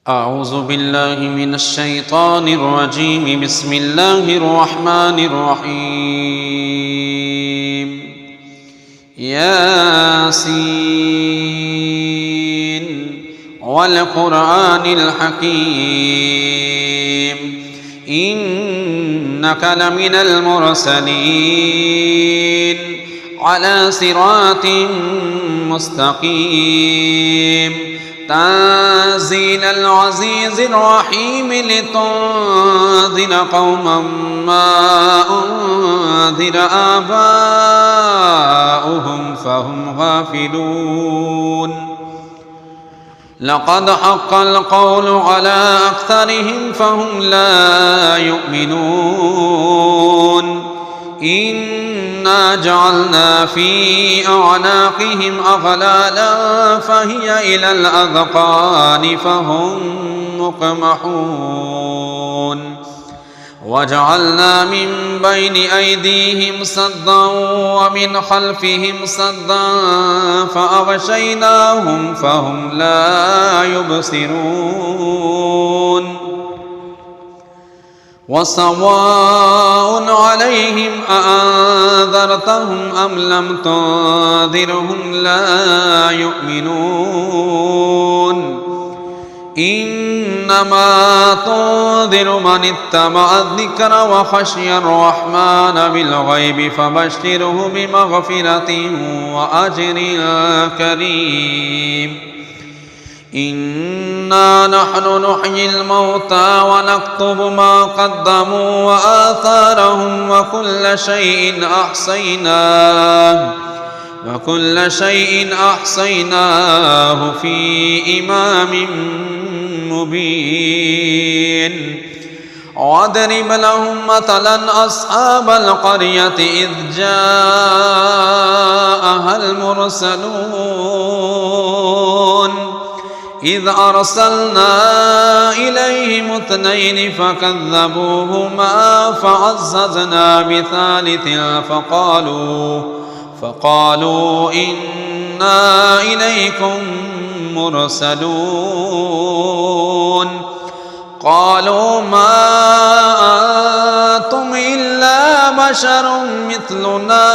أعوذ بالله من الشيطان الرجيم. بسم الله الرحمن الرحيم. ياسين والقرآن الحكيم إنك لمن المرسلين على صراط مستقيم تنزيل العزيز الرحيم لتنذر قوما ما أنذر آباؤهم فهم غافلون. لقد حق القول على أكثرهم فهم لا يؤمنون. إنا جعلنا في أعناقهم أغلالا فهي إلى الأذقان فهم مقمحون. وجعلنا من بين أيديهم سدا ومن خلفهم سدا فأغشيناهم فهم لا يبصرون. وسواء عليهم أأنذرتهم أم لم تنذرهم لا يؤمنون. إنما تنذر من اتبع الذكر وخشي الرحمن بالغيب فبشره بمغفرة وأجر كريم. إنا نحن نحيي الموتى ونكتب ما قدموا وآثارهم وكل شيء أحصيناه في إمام مبين. واضرب لهم مثلا أصحاب القرية إذ جاءها المرسلون إذ أرسلنا إليهم 2 فكذبوهما فعززنا بثالث فقالوا إنا إليكم مرسلون. قالوا ما أنتم إلا بشر مثلنا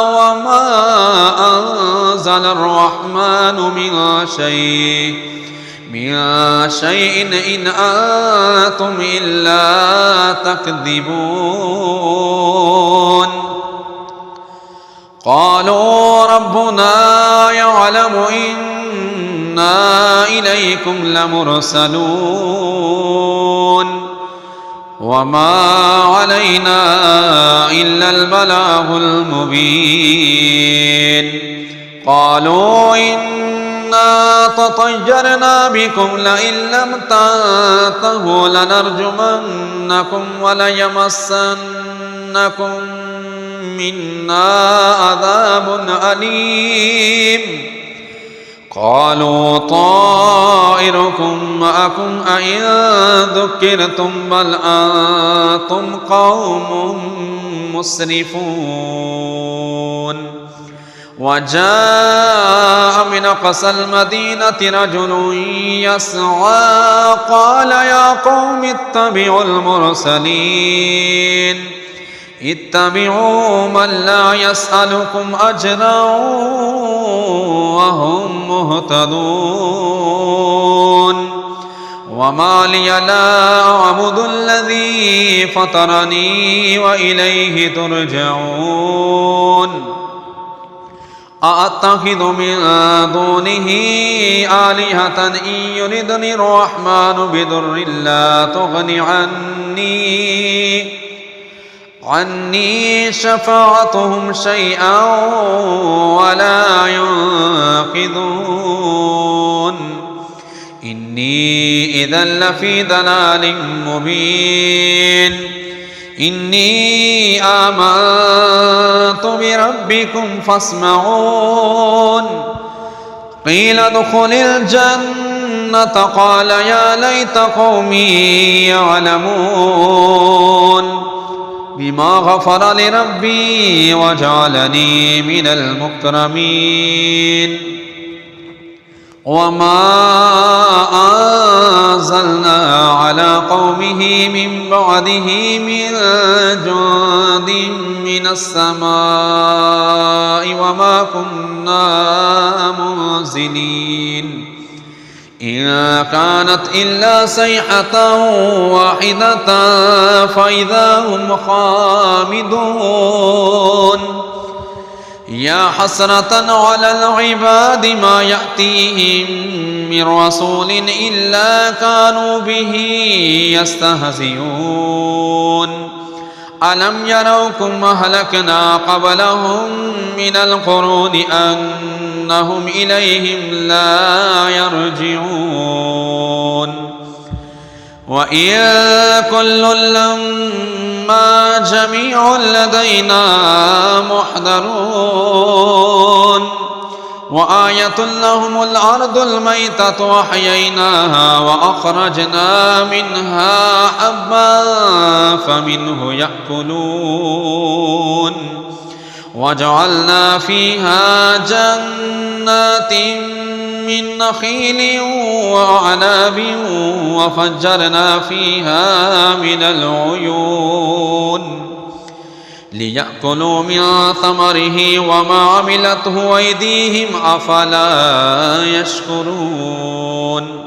وما أنزل الرحمن من شيء إن أنتم إلا تكذبون. قالوا ربنا يعلم إنا إليكم لمرسلون وما علينا إلا البلاغ المبين. قالوا إنا تطيرنا بكم لئن لم تنتهوا لنرجمنكم وليمسنكم منا عذاب أليم. قالوا طائركم معكم أئن ذكرتم بل أنتم قوم مسرفون. وجاء من أقصى المدينة رجل يسعى قال يا قوم اتبعوا المرسلين اتبعوا من لا يسألكم أجرا وهم مهتدون. وما لي لا أعبد الذي فطرني وإليه ترجعون. أأتخذ من دونه آلهة إن يردني الرحمن بضر لا تغن عني شفاعتهم شيئا ولا ينقذون. إني إذا لفي ضلال مبين. إني آمنت بربكم فاسمعون. قيل ادخل الجنة قال يا ليت قومي يعلمون بما غفر لربي وجعلني من المكرمين. وما بعده من جند من السماء وما كنا منزلين إن كانت إلا صيحة واحدة فإذا هم خامدون يا حسرة على العباد ما يأتيهم من رسول إلا كانوا به يستهزئون ألم يروا كما أهلكنا قبلهم من القرون أنهم إليهم لا يرجعون وإن كل لما جميع لدينا محضرون وآية لهم الأرض الميتة وأحييناها وأخرجنا منها حبا فمنه يأكلون وجعلنا فيها جنات من نخيل وأعناب وفجرنا فيها من العيون ليأكلوا من ثمره وما عملته أيديهم أفلا يشكرون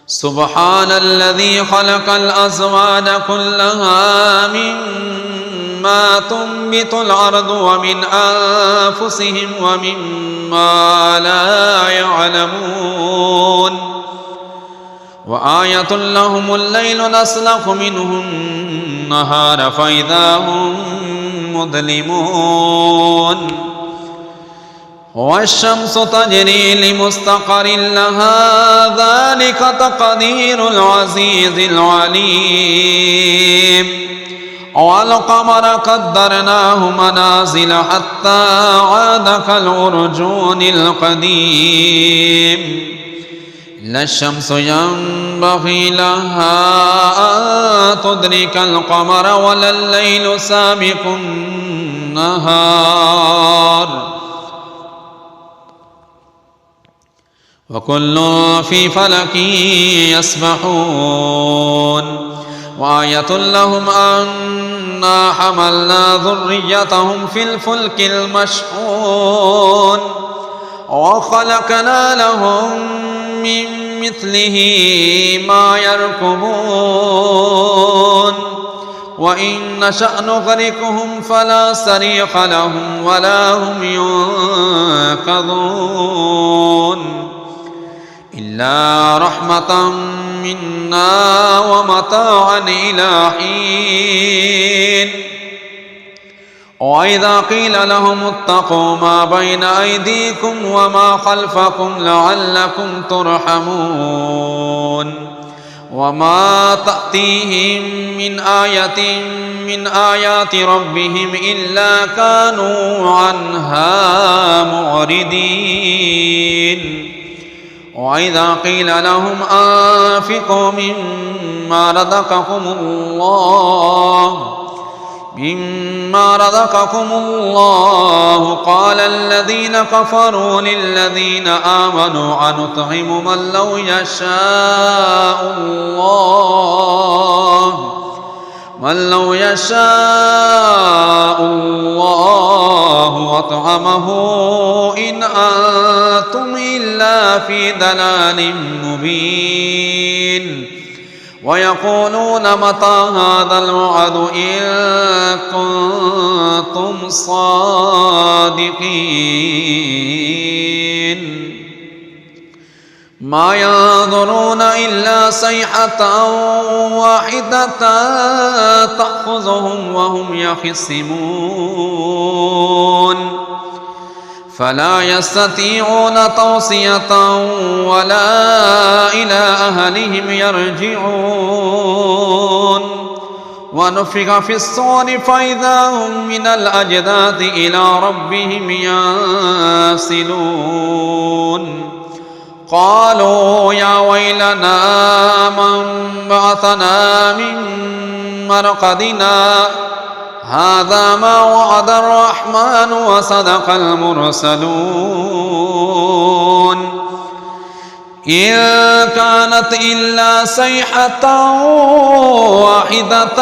سبحان الذي خلق الأزواج كلها مما تنبت الأرض ومن أنفسهم ومما لا يعلمون وآية لهم الليل نسلخ منه النهار فإذا هم مظلمون والشمس تجري لمستقر لها ذلك تقدير العزيز العليم والقمر قدرناه منازل حتى عاد كالعرجون القديم لا الشمس ينبغي لها أن تدرك القمر ولا الليل سابق النهار وكل في فلك يسبحون وآية لهم أنا حملنا ذريتهم في الفلك المشحون وخلقنا لهم من مثله ما يركبون وإن نشأ نغرقهم فلا صريخ لهم ولا هم ينقذون إلا رحمة منا ومتاعا إلى حين وإذا قيل لهم اتقوا ما بين أيديكم وما خلفكم لعلكم ترحمون وما تأتيهم من آية من آيات ربهم إلا كانوا عنها معرضين وإذا قيل لهم أنفقوا مما رزقكم الله قال الذين كفروا للذين آمنوا أنطعم من لو يشاء الله أطعمه إن أنتم إلا في ضلال مبين ويقولون متى هذا الوعد إن كنتم صادقين ما ينظرون إلا صيحة واحدة تأخذهم وهم يخصمون فلا يستطيعون توصية ولا إلى أهلهم يرجعون ونفخ في الصور فإذا هم من الأجداث إلى ربهم ينسلون قالوا يا ويلنا من بعثنا من مرقدنا هذا ما وعد الرحمن وصدق المرسلون إن كانت إلا صيحة واحدة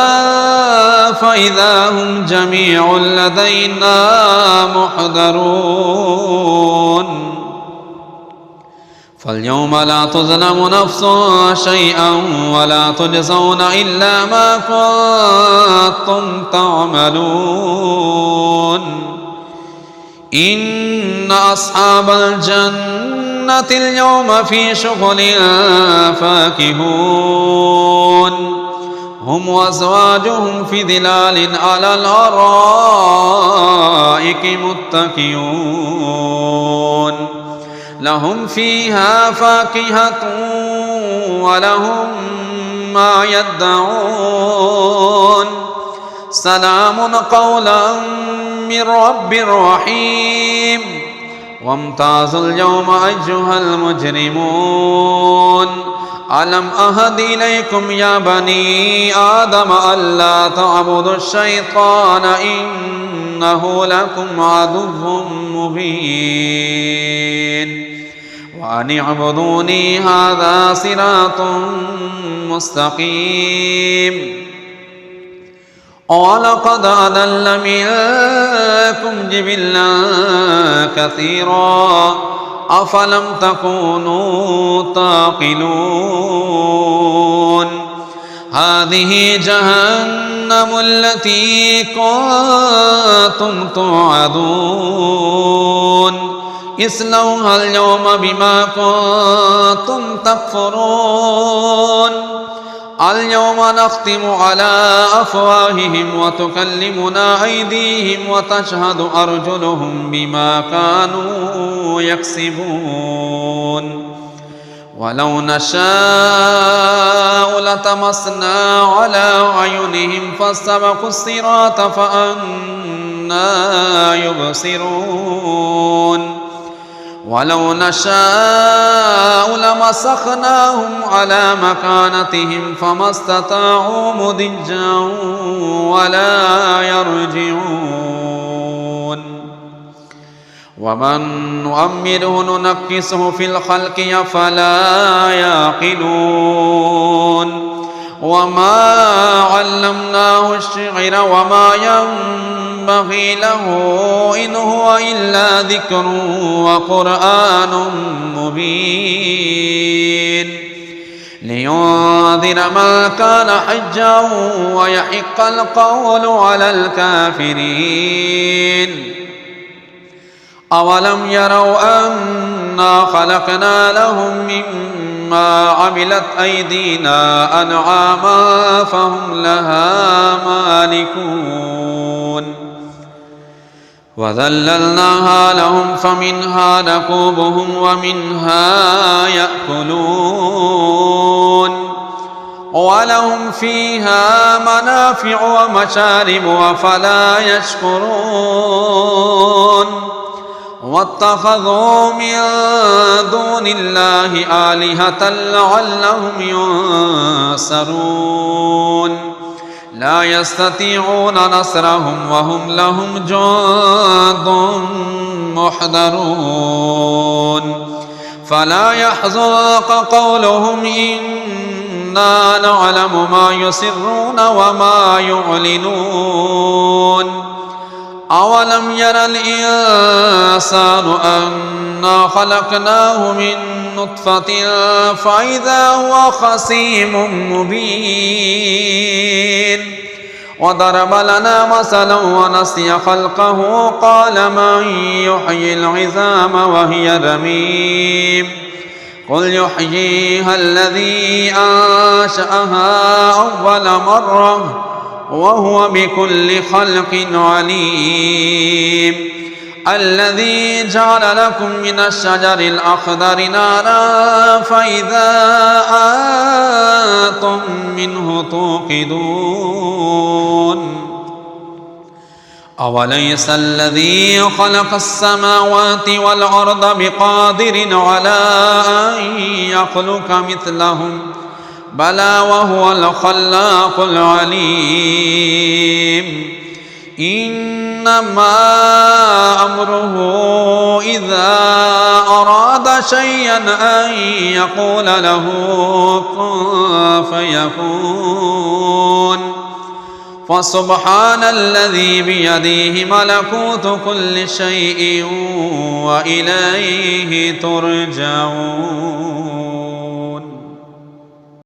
فإذا هم جميع لدينا محضرون فاليوم لا تظلم نفس شيئا ولا تجزون إلا ما كنتم تعملون إن أصحاب الجنة اليوم في شغل فاكهون هم وأزواجهم في ظلال على الأرائك متكئون لهم فيها فاكهة ولهم ما يدعون سلام قولا من رب رحيم وامتازوا اليوم أيها المجرمون ألم أهد إليكم يا بني آدم ألا تعبدوا الشيطان إنه لكم عدو مبين وأن اعبدوني هذا صراط مستقيم ولقد أضل منكم جبلا كثيرا أفلم تكونوا تعقلون هذه جهنم التي كنتم توعدون اصلوها اليوم بما كنتم تكفرون اليوم نختم على أفواههم وتكلمنا أيديهم وتشهد أرجلهم بما كانوا يكسبون ولو نشاء لطمسنا على أعينهم فاستبقوا الصراط فأنى يبصرون ولو نشاء لمسخناهم على مكانتهم فما استطاعوا مضجا ولا يرجعون ومن نؤمره ننكسه في الخلق أفلا يعقلون وما علمناه الشعر وما ينبغي له إن هو إلا ذكر وقرآن مبين لينذر من كان حجا ويحق القول على الكافرين أولم يروا أنا خلقنا لهم مما عملت أيدينا أنعاما فهم لها مالكون وذللناها لهم فمنها ركوبهم ومنها يأكلون ولهم فيها منافع ومشارب أفلا يشكرون واتخذوا من دون الله آلهة لعلهم ينصرون لا يستطيعون نصرهم وهم لهم جند محضرون فلا يحزنك قولهم إنا نعلم ما يسرون وما يعلنون أولم ير الإنسان أنا خلقناه من نطفة فإذا هو خصيم مبين وضرب لنا مثلا ونسي خلقه قال من يحيي العظام وهي رميم قل يحييها الذي أنشأها أول مرة وهو بكل خلق عليم الذي جعل لكم من الشجر الأخضر نارا فإذا أنتم منه توقدون أوليس الذي خلق السماوات والأرض بقادر على أن يخلق مثلهم بلى وهو الخلاق العليم إنما أمره إذا أراد شيئا أن يقول له كن فيكون. فسبحان الذي بيده ملكوت كل شيء وإليه ترجعون.